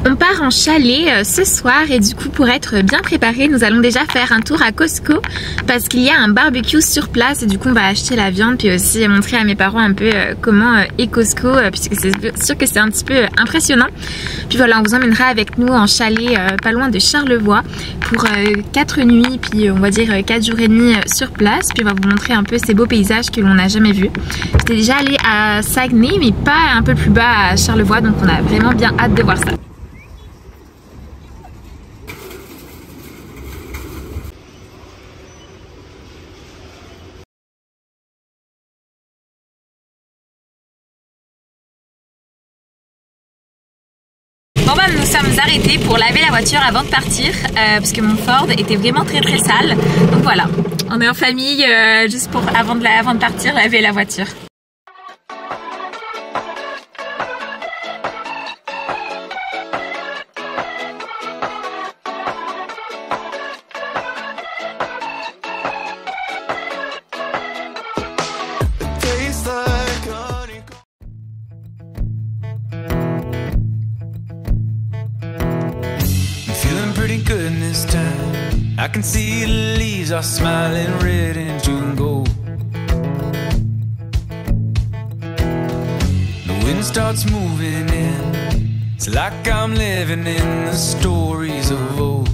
On part en chalet ce soir et du coup pour être bien préparé nous allons déjà faire un tour à Costco parce qu'il y a un barbecue sur place et du coup on va acheter la viande puis aussi montrer à mes parents un peu comment est Costco puisque c'est sûr que c'est un petit peu impressionnant. Puis voilà, on vous emmènera avec nous en chalet pas loin de Charlevoix pour 4 nuits puis on va dire 4 jours et demi sur place, puis on va vous montrer un peu ces beaux paysages que l'on n'a jamais vus. J'étais déjà allée à Saguenay mais pas un peu plus bas à Charlevoix, donc on a vraiment bien hâte de voir ça. Bon bah nous sommes arrêtés pour laver la voiture avant de partir parce que mon Ford était vraiment très sale. Donc voilà, on est en famille juste pour avant de partir laver la voiture. I can see the leaves are smiling red and June gold. The wind starts moving in. It's like I'm living in the stories of old.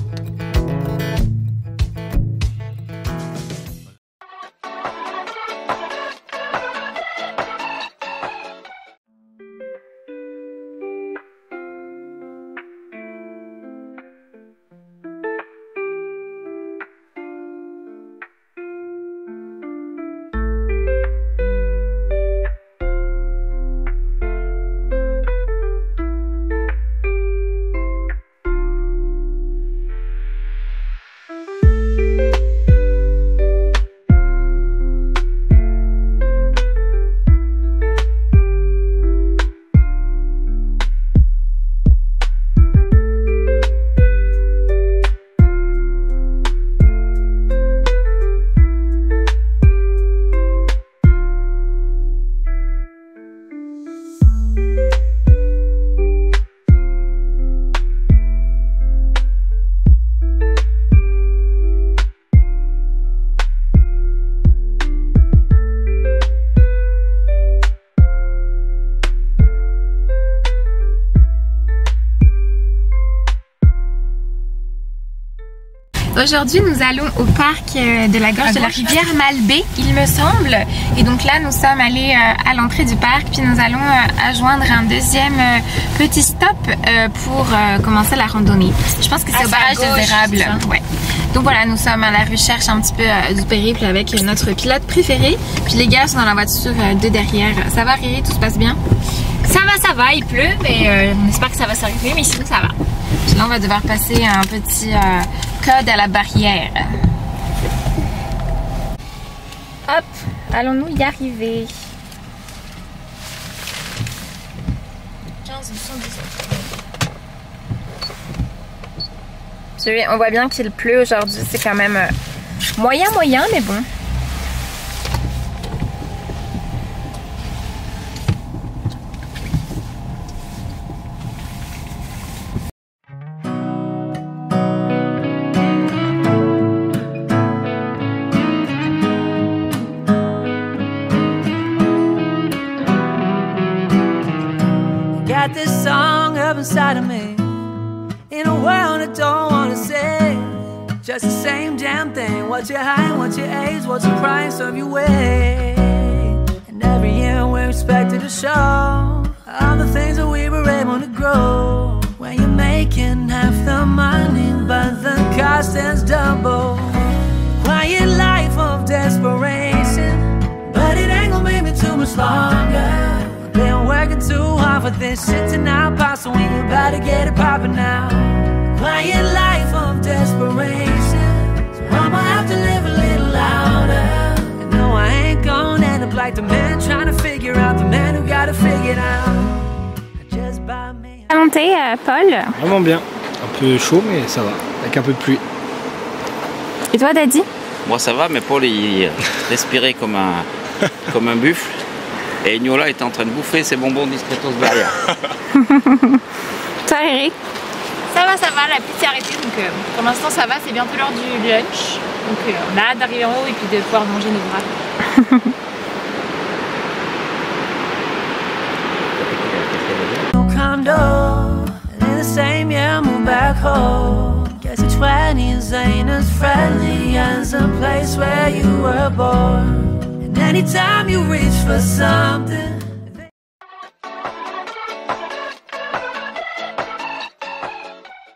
Aujourd'hui nous allons au parc de la gorge de la rivière Malbaie il me semble, et donc là nous sommes allés à l'entrée du parc puis nous allons joindre un deuxième petit stop pour commencer la randonnée. Je pense que c'est au barrage des érables. Ouais. Donc voilà, nous sommes à la recherche un petit peu du périple avec notre pilote préféré, puis les gars sont dans la voiture de derrière. Ça va Riri, tout se passe bien? Ça va, il pleut mais on espère que ça va s'arriver, mais sinon ça va. Puis là on va devoir passer un petit code à la barrière. Hop, allons-nous y arriver? 15 on voit bien qu'il pleut aujourd'hui, c'est quand même moyen mais bon. Got this song up inside of me, in a world I don't wanna say, just the same damn thing. What's your height, what's your age, what's the price of your way? And every year we're expected to show all the things that we were able to grow. When you're making half the money but the cost is double. Quiet life of desperation, but it ain't gonna make me too much longer. Been working too hard for this shit to not pop, so we gotta get it poppin' now. Quiet life of desperation, so I'ma have to live a little louder. And no, I ain't gonna end up like the man trying to figure out the man who gotta figure it out. Just by me. La montée, Paul? Vraiment bien. Un peu chaud, mais ça va, avec un peu de pluie. Et toi, Daddy? Moi ça va, mais Paul il respirait comme un buffle. Et Ignola est en train de bouffer ses bonbons discretos derrière. Toi, Eric? Ça va, la pluie s'est arrêtée, donc pour l'instant ça va, c'est bientôt l'heure du lunch. Donc on a hâte d'arriver en haut et puis de pouvoir manger nos bras. In the same year, moved back home. Guess your 20s ain't as friendly as the place where you were born. And anytime you reach for something,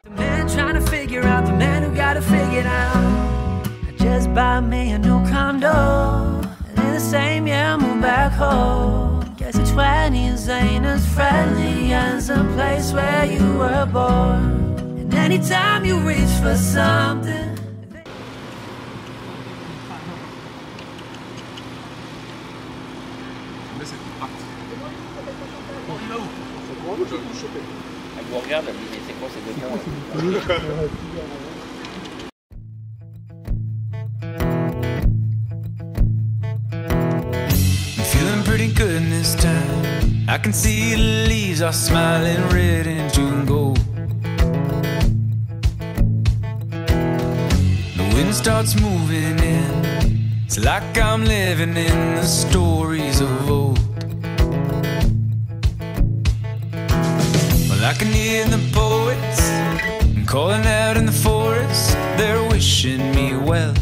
the man trying to figure out the man who got it figured out. I just bought me a new condo. And in the same year, moved back home. Guess your 20s ain't as friendly as the place where you were born. And anytime you reach for something. Elle vous regarde, elle dit mais c'est quoi ces deux cons? Pretty good this time. I can see the leaves are smiling red and June gold. The wind starts moving in. It's like I'm living in the stories of old. Well, I can hear the poets calling out in the forest. They're wishing me well.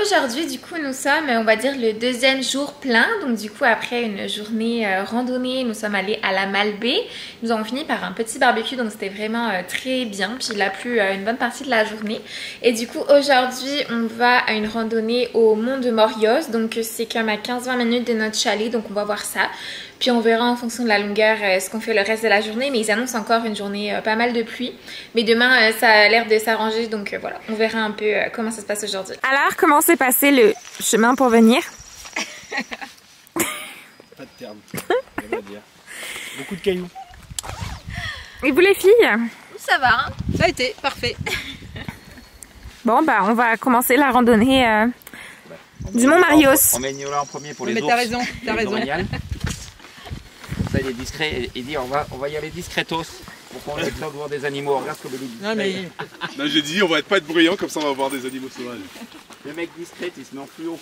Aujourd'hui du coup nous sommes on va dire le deuxième jour plein, donc du coup après une journée randonnée nous sommes allés à la Malbaie. Nous avons fini par un petit barbecue, donc c'était vraiment très bien, puis il a plu une bonne partie de la journée. Et du coup aujourd'hui on va à une randonnée au Mont de Morios, donc c'est comme à 15-20 minutes de notre chalet, donc on va voir ça. Puis on verra en fonction de la longueur ce qu'on fait le reste de la journée, mais ils annoncent encore une journée pas mal de pluie. Mais demain ça a l'air de s'arranger, donc voilà, on verra un peu comment ça se passe aujourd'hui. Alors comment s'est passé le chemin pour venir? Pas de terme, on va dire. Beaucoup de cailloux. Et vous les filles? Ça va, hein? Ça a été, parfait. Bon bah on va commencer la randonnée du Mont Marios. On met Niola en premier pour les mais ours. t'as raison, t'as raison. Comme ça il est discret, il dit on va y aller discretos pour qu'on ait le temps de voir des animaux. Regarde comme il est discret. Non, mais... Non, j'ai dit on va pas être bruyant, comme ça on va voir des animaux sauvages. Le mec discret il se met en fluo.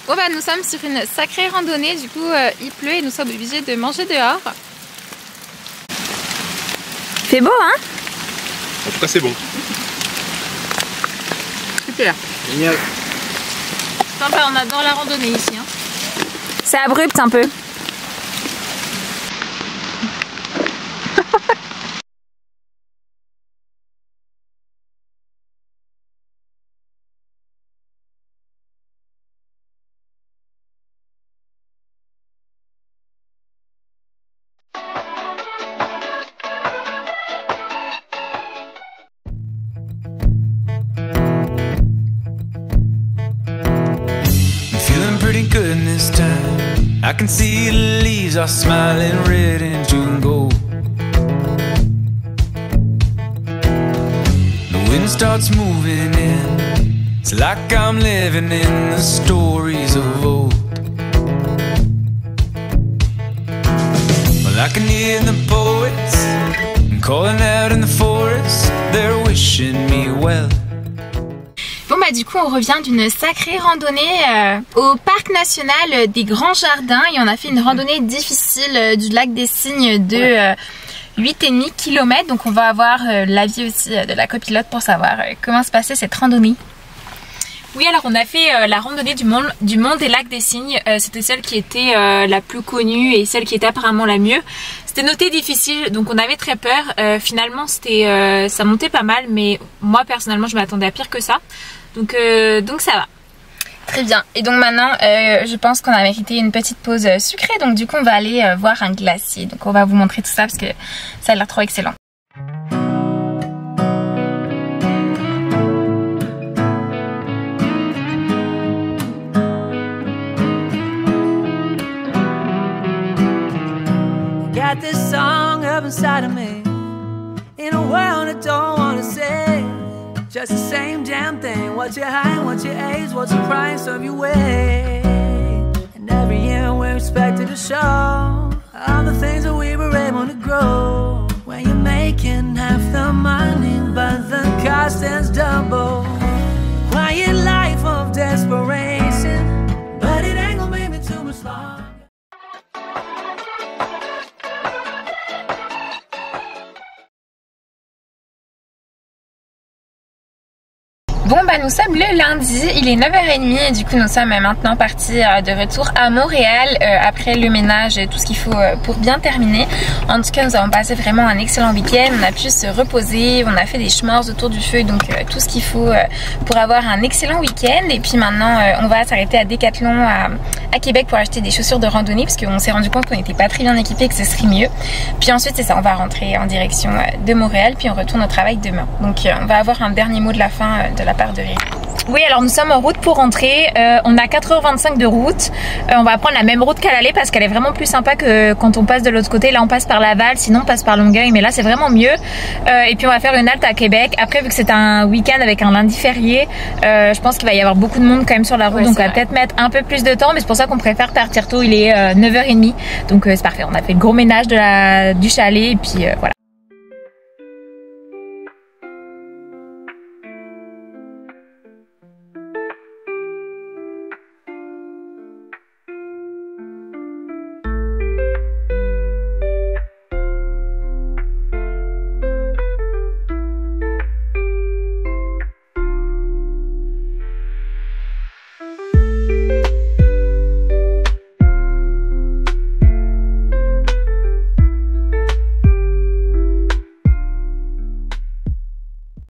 Bon bah nous sommes sur une sacrée randonnée, du coup il pleut et nous sommes obligés de manger dehors. C'est beau hein? En tout cas c'est bon. Super. Génial. Sympa, on adore la randonnée ici. Hein. C'est abrupt un peu. Pretty good this time. I can see the leaves are smiling red and June gold. The wind starts moving in. It's like I'm living in the stories of old. Well, I can hear the poets calling out in the forest. They're wishing me well. Bon bah du coup on revient d'une sacrée randonnée au parc national des Grands Jardins et on a fait une randonnée difficile du lac des Cygnes de 8,5 km, donc on va avoir l'avis aussi de la copilote pour savoir comment se passait cette randonnée. Oui, alors on a fait la randonnée du mont des lacs des Cygnes. C'était celle qui était la plus connue et celle qui était apparemment la mieux. C'était noté difficile, donc on avait très peur. Finalement, ça montait pas mal, mais moi personnellement, je m'attendais à pire que ça. Donc ça va. Très bien. Et donc maintenant, je pense qu'on a mérité une petite pause sucrée. Donc du coup, on va aller voir un glacier. Donc on va vous montrer tout ça parce que ça a l'air trop excellent. Got this song up inside of me, in a world I don't wanna say. Just the same damn thing. What's your height, what's your age, what's the price of your weight? And every year we're expected to show all the things that we were able to grow. When you're making half the money, but the cost is double. Quiet life of desperation, but it ain't gonna make me too much longer. Bon bah nous sommes le lundi, il est 9h30 et du coup nous sommes maintenant partis de retour à Montréal après le ménage et tout ce qu'il faut pour bien terminer. En tout cas nous avons passé vraiment un excellent week-end, on a pu se reposer, on a fait des s'mores autour du feu, donc tout ce qu'il faut pour avoir un excellent week-end. Et puis maintenant on va s'arrêter à Decathlon à Québec pour acheter des chaussures de randonnée parce qu'on s'est rendu compte qu'on n'était pas très bien équipés et que ce serait mieux. Puis ensuite c'est ça, on va rentrer en direction de Montréal puis on retourne au travail demain. Donc on va avoir un dernier mot de la fin de la part de Riri. Oui, alors nous sommes en route pour rentrer, on a 4h25 de route, on va prendre la même route qu'à l'aller parce qu'elle est vraiment plus sympa que quand on passe de l'autre côté. Là on passe par Laval, sinon on passe par Longueuil, mais là c'est vraiment mieux. Et puis on va faire une halte à Québec. Après vu que c'est un week-end avec un lundi férié, je pense qu'il va y avoir beaucoup de monde quand même sur la route, donc on va peut-être mettre un peu plus de temps, mais c'est pour ça qu'on préfère partir tôt. Il est 9h30, donc c'est parfait, on a fait le gros ménage du chalet et puis voilà.